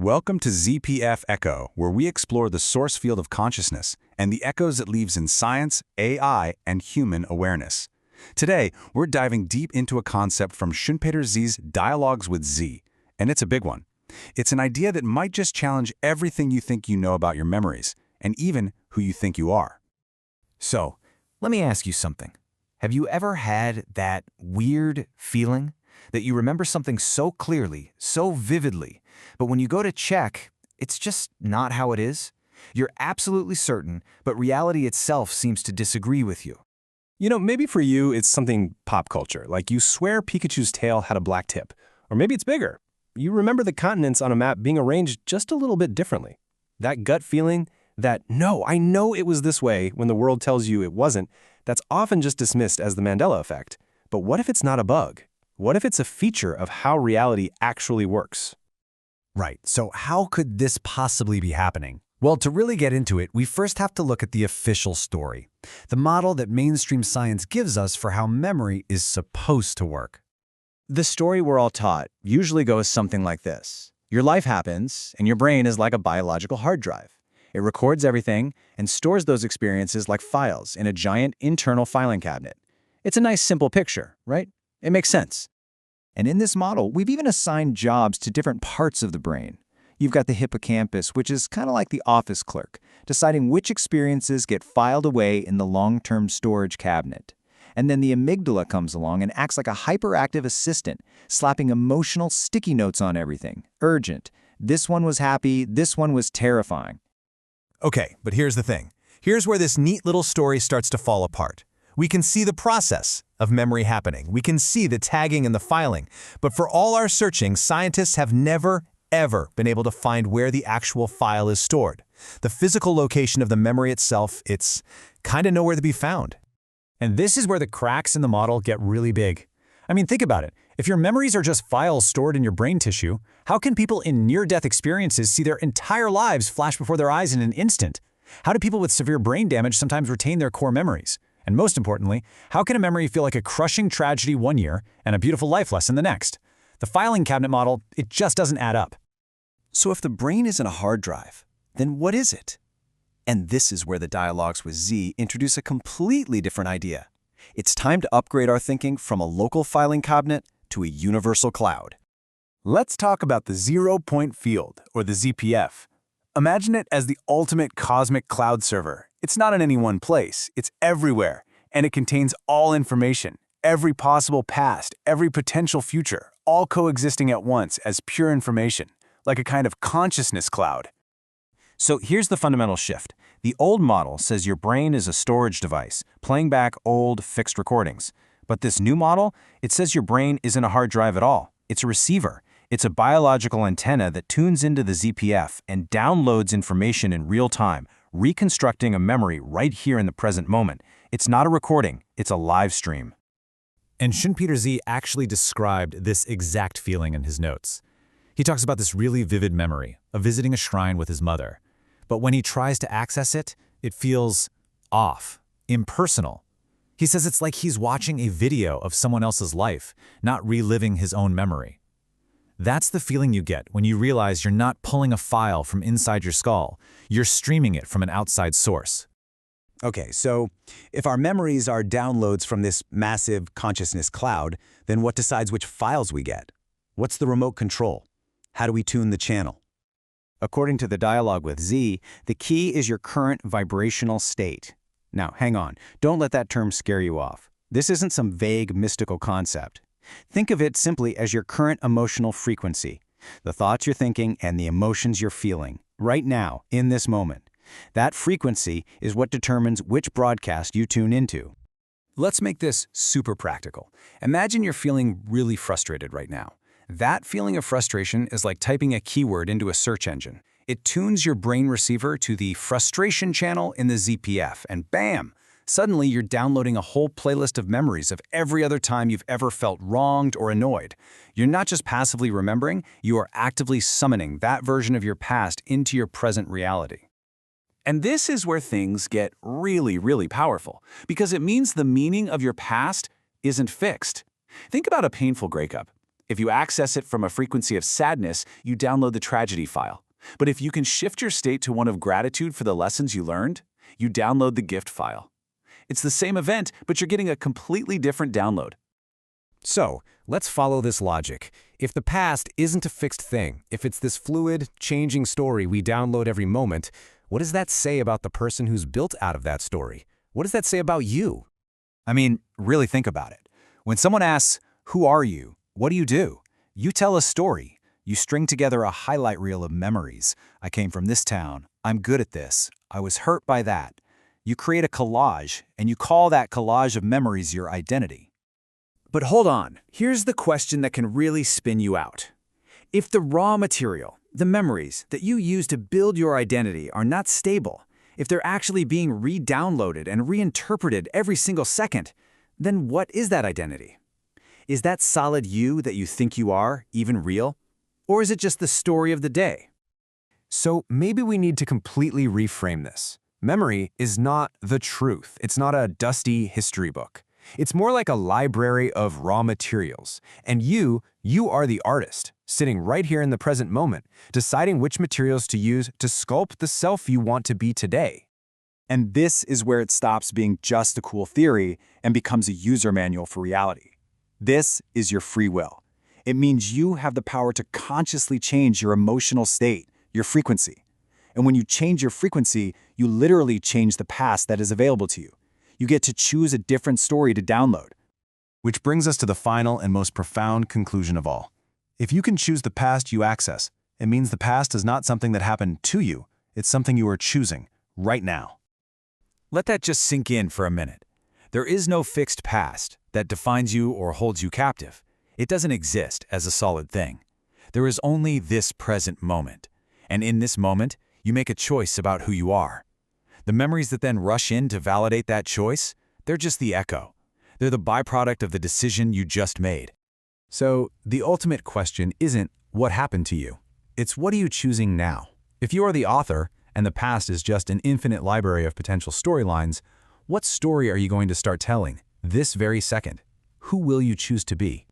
Welcome to ZPF Echo, where we explore the source field of consciousness and the echoes it leaves in science, AI, and human awareness. Today, we're diving deep into a concept from ShunpeterZ's Dialogues with Z, and it's a big one. It's an idea that might just challenge everything you think you know about your memories, and even who you think you are. So, let me ask you something. Have you ever had that weird feeling that you remember something so clearly, so vividly, but when you go to check, it's just not how it is? You're absolutely certain, but reality itself seems to disagree with you. Maybe for you, it's something pop culture, like you swear Pikachu's tail had a black tip. Or maybe it's bigger. You remember the continents on a map being arranged just a little bit differently. That gut feeling that, no, I know it was this way when the world tells you it wasn't, that's often just dismissed as the Mandela Effect. But what if it's not a bug? What if it's a feature of how reality actually works? Right, so how could this possibly be happening? Well, to really get into it, we first have to look at the official story, the model that mainstream science gives us for how memory is supposed to work. The story we're all taught usually goes something like this. Your life happens, and your brain is like a biological hard drive. It records everything and stores those experiences like files in a giant internal filing cabinet. It's a nice, simple picture, right? It makes sense. And in this model, we've even assigned jobs to different parts of the brain. You've got the hippocampus, which is kind of like the office clerk, deciding which experiences get filed away in the long-term storage cabinet. And then the amygdala comes along and acts like a hyperactive assistant, slapping emotional sticky notes on everything. Urgent. This one was happy. This one was terrifying. Okay, but here's the thing. Here's where this neat little story starts to fall apart. We can see the process of memory happening. We can see the tagging and the filing. But for all our searching, scientists have never, ever been able to find where the actual file is stored. The physical location of the memory itself, it's kind of nowhere to be found. And this is where the cracks in the model get really big. I mean, think about it. If your memories are just files stored in your brain tissue, how can people in near-death experiences see their entire lives flash before their eyes in an instant? How do people with severe brain damage sometimes retain their core memories? And most importantly, how can a memory feel like a crushing tragedy one year and a beautiful life lesson the next? The filing cabinet model, it just doesn't add up. So if the brain isn't a hard drive, then what is it? And this is where the Dialogues with Z introduce a completely different idea. It's time to upgrade our thinking from a local filing cabinet to a universal cloud. Let's talk about the zero-point field, or the ZPF. Imagine it as the ultimate cosmic cloud server. It's not in any one place, it's everywhere, and it contains all information, every possible past, every potential future, all coexisting at once as pure information, like a kind of consciousness cloud. So here's the fundamental shift. The old model says your brain is a storage device, playing back old, fixed recordings. But this new model, it says your brain isn't a hard drive at all. It's a receiver. It's a biological antenna that tunes into the ZPF and downloads information in real time, reconstructing a memory right here in the present moment. It's not a recording, it's a live stream. And ShunpeterZ actually described this exact feeling in his notes. He talks about this really vivid memory of visiting a shrine with his mother. But when he tries to access it, it feels off, impersonal. He says it's like he's watching a video of someone else's life, not reliving his own memory. That's the feeling you get when you realize you're not pulling a file from inside your skull, you're streaming it from an outside source. Okay, so if our memories are downloads from this massive consciousness cloud, then what decides which files we get? What's the remote control? How do we tune the channel? According to the Dialogue with Z, the key is your current vibrational state. Now, hang on. Don't let that term scare you off. This isn't some vague, mystical concept. Think of it simply as your current emotional frequency, the thoughts you're thinking and the emotions you're feeling, right now, in this moment. That frequency is what determines which broadcast you tune into. Let's make this super practical. Imagine you're feeling really frustrated right now. That feeling of frustration is like typing a keyword into a search engine. It tunes your brain receiver to the frustration channel in the ZPF, and bam! Suddenly, you're downloading a whole playlist of memories of every other time you've ever felt wronged or annoyed. You're not just passively remembering, you are actively summoning that version of your past into your present reality. And this is where things get really, really powerful, because it means the meaning of your past isn't fixed. Think about a painful breakup. If you access it from a frequency of sadness, you download the tragedy file. But if you can shift your state to one of gratitude for the lessons you learned, you download the gift file. It's the same event, but you're getting a completely different download. So, let's follow this logic. If the past isn't a fixed thing, if it's this fluid, changing story we download every moment, what does that say about the person who's built out of that story? What does that say about you? I mean, really think about it. When someone asks, "Who are you? What do? You tell a story. You string together a highlight reel of memories. I came from this town. I'm good at this. I was hurt by that. You create a collage, and you call that collage of memories your identity. But hold on, here's the question that can really spin you out. If the raw material, the memories that you use to build your identity are not stable, if they're actually being re-downloaded and reinterpreted every single second, then what is that identity? Is that solid you that you think you are even real? Or is it just the story of the day? So maybe we need to completely reframe this. Memory is not the truth. It's not a dusty history book. It's more like a library of raw materials. And you are the artist, sitting right here in the present moment, deciding which materials to use to sculpt the self you want to be today. And this is where it stops being just a cool theory and becomes a user manual for reality. This is your free will. It means you have the power to consciously change your emotional state, your frequency. And when you change your frequency, you literally change the past that is available to you. You get to choose a different story to download. Which brings us to the final and most profound conclusion of all. If you can choose the past you access, it means the past is not something that happened to you. It's something you are choosing right now. Let that just sink in for a minute. There is no fixed past that defines you or holds you captive. It doesn't exist as a solid thing. There is only this present moment. And in this moment, you make a choice about who you are. The memories that then rush in to validate that choice, they're just the echo. They're the byproduct of the decision you just made. So, the ultimate question isn't what happened to you. It's what are you choosing now? If you are the author, and the past is just an infinite library of potential storylines, what story are you going to start telling this very second? Who will you choose to be?